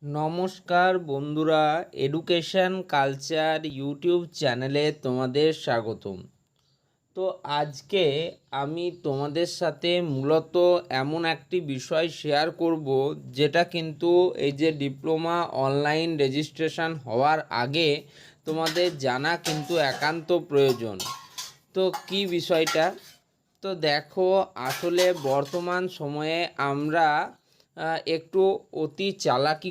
নমস্কার বন্ধুরা, education culture YouTube চ্যানেলে তোমাদের স্বাগতম। তো আজকে আমি তোমাদের সাথে মূলত এমন একটি বিষয় শেয়ার করব যেটা কিন্তু এই যে ডিপ্লোমা অনলাইন রেজিস্ট্রেশন হওয়ার আগে তোমাদের জানা কিন্তু একান্ত প্রয়োজন। তো কি বিষয়টা? তো দেখো, আসলে বর্তমান সময়ে আমরা একটু অতি চালাকি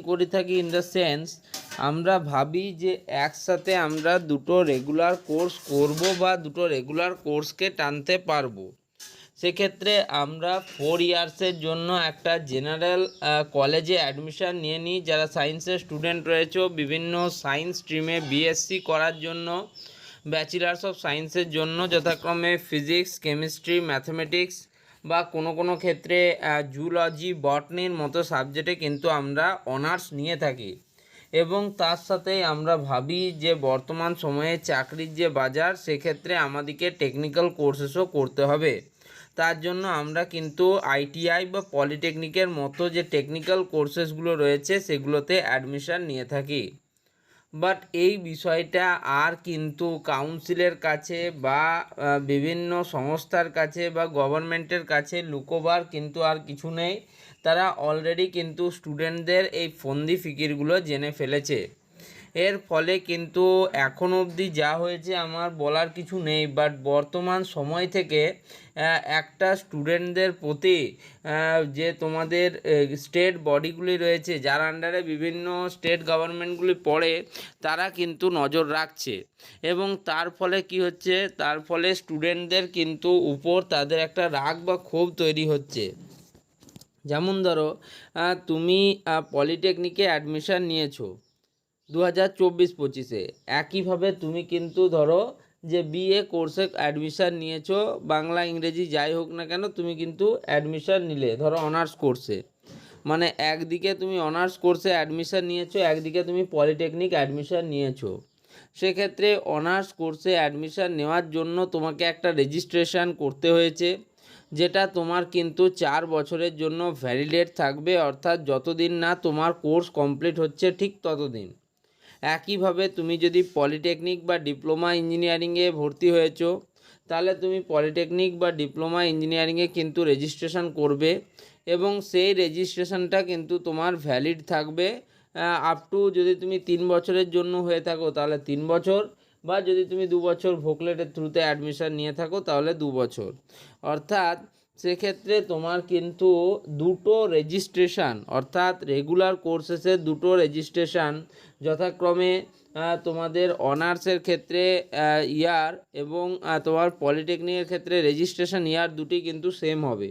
করে থাকি ইন দ্য সেন্স, আমরা ভাবি যে একসাথে আমরা দুটো রেগুলার কোর্স করব বা দুটো রেগুলার কোর্সকে টানতে পারবো। সেক্ষেত্রে আমরা 4 ইয়ার্সের জন্য একটা জেনারেল কলেজে অ্যাডমিশান নিয়ে নিই। যারা সায়েন্সের স্টুডেন্ট রয়েছে, বিভিন্ন সায়েন্স স্ট্রিমে বিএসসি করার জন্য, ব্যাচেলার্স অফ সায়েন্সের জন্য যথাক্রমে ফিজিক্স, কেমিস্ট্রি, ম্যাথমেটিক্স বা কোনো ক্ষেত্রে জুলজি, বটনির মতো সাবজেক্টে কিন্তু আমরা অনার্স নিয়ে থাকি। এবং তার সাথেই আমরা ভাবি যে বর্তমান সময়ে চাকরির যে বাজার, সেক্ষেত্রে আমাদেরকে টেকনিক্যাল কোর্সেসও করতে হবে। তার জন্য আমরা কিন্তু আইটিআই বা পলিটেকনিকের মতো যে টেকনিক্যাল কোর্সেসগুলো রয়েছে সেগুলোতে অ্যাডমিশান নিয়ে থাকি। বাট এই বিষয়টা আর কিন্তু কাউন্সিলের কাছে বা বিভিন্ন সংস্থার কাছে বা গভর্নমেন্টের কাছে লুকোবার কিন্তু আর কিছু নেই। তারা অলরেডি কিন্তু স্টুডেন্টদের এই ফন্দি ফিকিরগুলো জেনে ফেলেছে। এর ফলে কিন্তু এখন অবধি যা হয়েছে আমার বলার কিছু নেই। বাট বর্তমান সময় থেকে একটা স্টুডেন্টদের প্রতি যে তোমাদের স্টেট বডিগুলি রয়েছে, যার আন্ডারে বিভিন্ন স্টেট গভর্নমেন্টগুলি পড়ে, তারা কিন্তু নজর রাখছে। এবং তার ফলে কি হচ্ছে, তার ফলে স্টুডেন্টদের কিন্তু উপর তাদের একটা রাগ বা ক্ষোভ তৈরি হচ্ছে। যেমন ধরো, তুমি পলিটেকনিকে অ্যাডমিশান নিয়েছো 2024-25-এ, একইভাবে তুমি কিন্তু ধরো যে বিএ কোর্সে অ্যাডমিশান নিয়েছো, বাংলা ইংরেজি যাই হোক না কেন, তুমি কিন্তু অ্যাডমিশান নিলে ধরো অনার্স কোর্সে। মানে একদিকে তুমি অনার্স কোর্সে অ্যাডমিশান নিয়েছো, একদিকে তুমি পলিটেকনিক অ্যাডমিশান নিয়েছো। সেক্ষেত্রে অনার্স কোর্সে অ্যাডমিশান নেওয়ার জন্য তোমাকে একটা রেজিস্ট্রেশন করতে হয়েছে, যেটা তোমার কিন্তু 4 বছরের জন্য ভ্যালিডেট থাকবে, অর্থাৎ যতদিন না তোমার কোর্স কমপ্লিট হচ্ছে ঠিক ততদিন। একইভাবে তুমি যদি পলিটেকনিক বা ডিপ্লোমা ইঞ্জিনিয়ারিংয়ে ভর্তি হয়েছো, তাহলে তুমি পলিটেকনিক বা ডিপ্লোমা ইঞ্জিনিয়ারিংয়ে কিন্তু রেজিস্ট্রেশন করবে, এবং সেই রেজিস্ট্রেশনটা কিন্তু তোমার ভ্যালিড থাকবে আপ টু, যদি তুমি 3 বছরের জন্য হয়ে থাকো তাহলে 3 বছর, বা যদি তুমি 2 বছর ভোকলেটের থ্রুতে অ্যাডমিশান নিয়ে থাকো তাহলে 2 বছর। অর্থাৎ সেক্ষেত্রে তোমার কিন্তু দুটো রেজিস্ট্রেশন, অর্থাৎ রেগুলার কোর্সেসের দুটো রেজিস্ট্রেশন যথাক্রমে তোমাদের অনার্সের ক্ষেত্রে ইয়ার এবং তোমার পলিটেকনিকের ক্ষেত্রে রেজিস্ট্রেশন ইয়ার দুটি কিন্তু সেম হবে।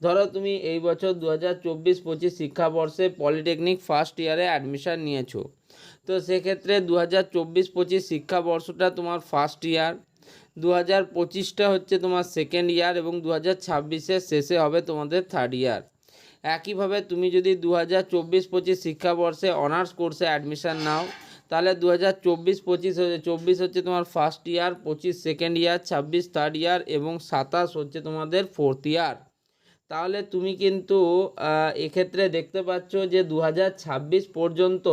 ধরো তুমি এই বছর 2024-25 শিক্ষাবর্ষে পলিটেকনিক ফার্স্ট ইয়ারে অ্যাডমিশান নিয়েছো, তো সেক্ষেত্রে 2024-25 শিক্ষাবর্ষটা তোমার ফার্স্ট ইয়ার, 2025টা হচ্ছে তোমার সেকেন্ড ইয়ার, এবং 2026-এর শেষে হবে তোমাদের থার্ড ইয়ার। একইভাবে তুমি যদি 2024-25 শিক্ষাবর্ষে অনার্স কোর্সে অ্যাডমিশান নাও, তাহলে 2024-25 হচ্ছে তোমার first year, 25 second year, 26 third year, এবং 27 হচ্ছে তোমাদের ফোর্থ ইয়ার। তাহলে তুমি কিন্তু এক্ষেত্রে দেখতে পাচ্ছ যে 2026 পর্যন্ত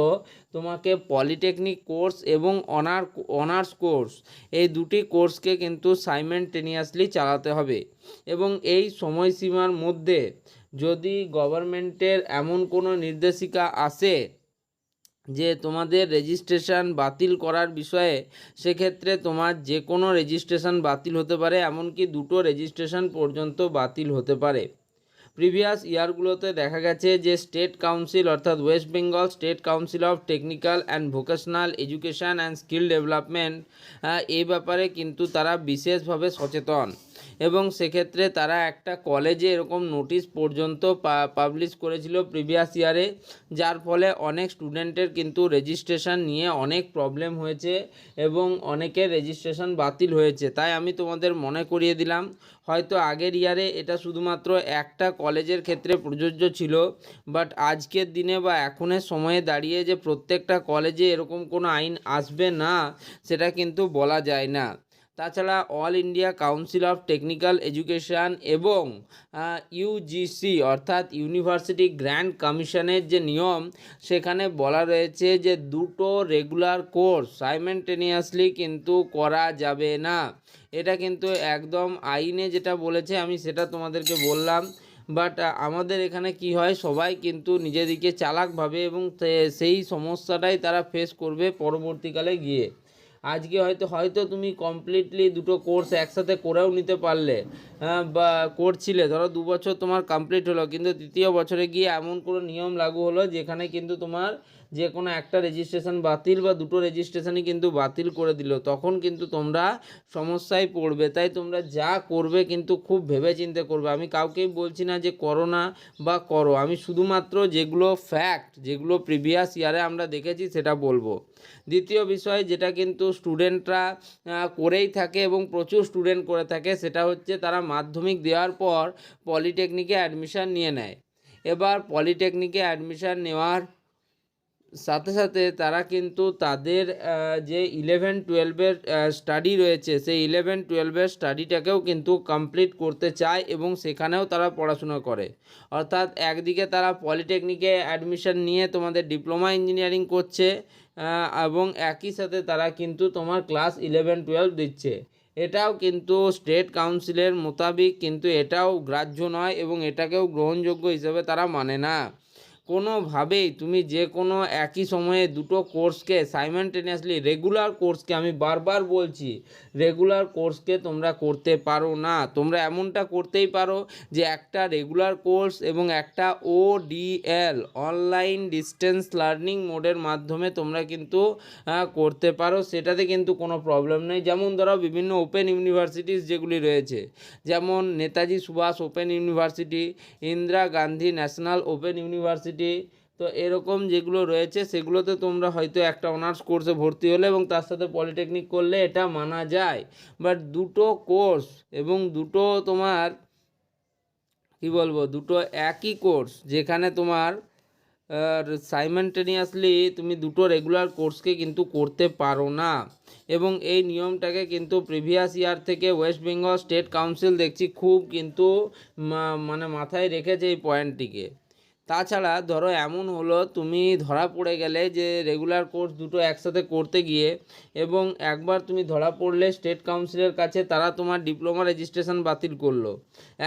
তোমাকে পলিটেকনিক কোর্স এবং অনার্স কোর্স, এই দুটি কোর্সকে কিন্তু সাইমেলটেনিয়াসলি চালাতে হবে। এবং এই সময়সীমার মধ্যে যদি গভর্নমেন্টের এমন কোনো নির্দেশিকা আসে যে তোমাদের রেজিস্ট্রেশন বাতিল করার বিষয়ে, সেক্ষেত্রে তোমার যে কোনো রেজিস্ট্রেশন বাতিল হতে পারে, এমনকি দুটো রেজিস্ট্রেশন পর্যন্ত বাতিল হতে পারে। প্রিভিয়াস ইয়ারগুলোতে দেখা গেছে যে স্টেট কাউন্সিল, অর্থাৎ West Bengal state council of technical and vocational education and skill development, এই ব্যাপারে কিন্তু তারা বিশেষভাবে সচেতন। এবং সেক্ষেত্রে তারা একটা কলেজে এরকম নোটিশ পর্যন্ত পাবলিশ করেছিল প্রিভিয়াস ইয়ারে, যার ফলে অনেক স্টুডেন্টের কিন্তু রেজিস্ট্রেশন নিয়ে অনেক প্রবলেম হয়েছে এবং অনেকের রেজিস্ট্রেশন বাতিল হয়েছে। তাই আমি তোমাদের মনে করিয়ে দিলাম, হয়তো আগের ইয়ারে এটা শুধুমাত্র একটা কলেজের ক্ষেত্রে প্রযোজ্য ছিল, বাট আজকের দিনে বা এখনের সময়ে দাঁড়িয়ে যে প্রত্যেকটা কলেজে এরকম কোনো আইন আসবে না, সেটা কিন্তু বলা যায় না। তাছাড়া all India council of technical education এবং ইউজিসি অর্থাৎ ইউনিভার্সিটি গ্র্যান্ড কমিশনের যে নিয়ম, সেখানে বলা রয়েছে যে দুটো রেগুলার কোর্স সাইমেন্টেনিয়াসলি কিন্তু করা যাবে না। এটা কিন্তু একদম আইনে যেটা বলেছে আমি সেটা তোমাদেরকে বললাম। বাট আমাদের এখানে কি হয়, সবাই কিন্তু নিজেদিকে চালাক ভাবে এবং সেই সমস্যাটাই তারা ফেস করবে পরবর্তীকালে গিয়ে। আজকে হয়তো তুমি কমপ্লিটলি দুটো কোর্স একসাথে করেও নিতে পারলে, বা করছিলে, ধরো 2 বছর তোমার কমপ্লিট হলো, কিন্তু তৃতীয় বছরে গিয়ে এমন কোনো নিয়ম লাগু হলো যেখানে কিন্তু তোমার যে কোনো একটা রেজিস্ট্রেশন বাতিল বা দুটো রেজিস্ট্রেশনই কিন্তু বাতিল করে দিল, তখন কিন্তু তোমরা সমস্যায় পড়বে। তাই তোমরা যা করবে কিন্তু খুব ভেবেচিন্তে করবে। আমি কাউকেই বলছি না যে করো না বা করো, আমি শুধুমাত্র যেগুলো ফ্যাক্ট, যেগুলো প্রিভিয়াস ইয়ারে আমরা দেখেছি সেটা বলবো। দ্বিতীয় বিষয় যেটা কিন্তু স্টুডেন্টরা করেই থাকে এবং প্রচুর স্টুডেন্ট করে থাকে, সেটা হচ্ছে তারা মাধ্যমিক দেওয়ার পর পলিটেকনিকে অ্যাডমিশান নিয়ে নেয়। এবার পলিটেকনিকে অ্যাডমিশান নেওয়ার সাথে সাথে তারা কিন্তু তাদের যে 11-12-এর স্টাডি রয়েছে, সেই 11-12-এর স্টাডিটাকেও কিন্তু কমপ্লিট করতে চায় এবং সেখানেও তারা পড়াশুনো করে। অর্থাৎ একদিকে তারা পলিটেকনিকে অ্যাডমিশন নিয়ে তোমাদের ডিপ্লোমা ইঞ্জিনিয়ারিং করছে, এবং একই সাথে তারা কিন্তু তোমার ক্লাস 11-12 দিচ্ছে। এটাও কিন্তু স্টেট কাউন্সিলের মোতাবিক কিন্তু এটাও গ্রাহ্য নয় এবং এটাকেও গ্রহণযোগ্য হিসেবে তারা মানে না। কোনোভাবেই তুমি যে কোনো একই সময়ে দুটো কোর্সকে সাইমেন্টেনিয়াসলি, রেগুলার কোর্সকে, আমি বারবার বলছি, রেগুলার কোর্সকে তোমরা করতে পারো না। তোমরা এমনটা করতেই পারো যে একটা রেগুলার কোর্স এবং একটা ODL অনলাইন ডিস্টেন্স লার্নিং মোডের মাধ্যমে তোমরা কিন্তু করতে পারো, সেটাতে কিন্তু কোনো প্রবলেম নেই। যেমন ধরো বিভিন্ন ওপেন ইউনিভার্সিটিস যেগুলি রয়েছে, যেমন Netaji Subhash open university, Indira Gandhi national open university, তো এরকম যেগুলো রয়েছে সেগুলোতে তোমরা হয়তো একটা অনার্স কোর্সে ভর্তি হলে এবং তার সাথে পলিটেকনিক করলে এটা মানা যায়। বাট দুটো কোর্স এবং দুটো তোমার কি বলবো, দুটো একই কোর্স যেখানে তোমার সাইমেন্টেনিয়াসলি তুমি দুটো রেগুলার কোর্সকে কিন্তু করতে পারো না। এবং এই নিয়মটাকে কিন্তু প্রিভিয়াস ইয়ার থেকে ওয়েস্ট বেঙ্গল স্টেট কাউন্সিল দেখছি খুব কিন্তু মানে মাথায় রেখেছে এই পয়েন্টটিকে। তাছাড়া ধরো এমন হলো তুমি ধরা পড়ে গেলে যে রেগুলার কোর্স দুটো একসাথে করতে গিয়ে, এবং একবার তুমি ধরা পড়লে স্টেট কাউন্সিলের কাছে, তারা তোমার ডিপ্লোমা রেজিস্ট্রেশন বাতিল করলো।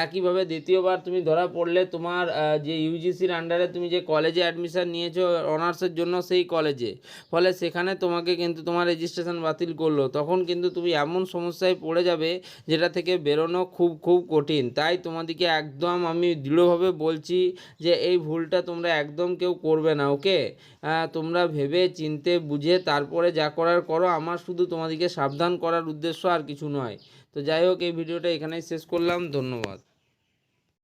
একইভাবে দ্বিতীয়বার তুমি ধরা পড়লে তোমার যে ইউজিসির আন্ডারে তুমি যে কলেজে অ্যাডমিশান নিয়েছো অনার্সের জন্য, সেই কলেজে, ফলে সেখানে তোমাকে কিন্তু তোমার রেজিস্ট্রেশন বাতিল করলো। তখন কিন্তু তুমি এমন সমস্যায় পড়ে যাবে যেটা থেকে বেরোনো খুব খুব কঠিন। তাই তোমাদেরকে একদম আমি দৃঢ়ভাবে বলছি যে এই ভুলটা তোমরা একদম কেউ করবে না। ওকে, তোমরা ভেবে চিনতে বুঝে তারপরে যা করার করো। আমার শুধু তোমাদেরকে সাবধান করার উদ্দেশ্য, আর কিছু নয়। তো যাই হোক, এই ভিডিওটা এখানেই শেষ করলাম। ধন্যবাদ।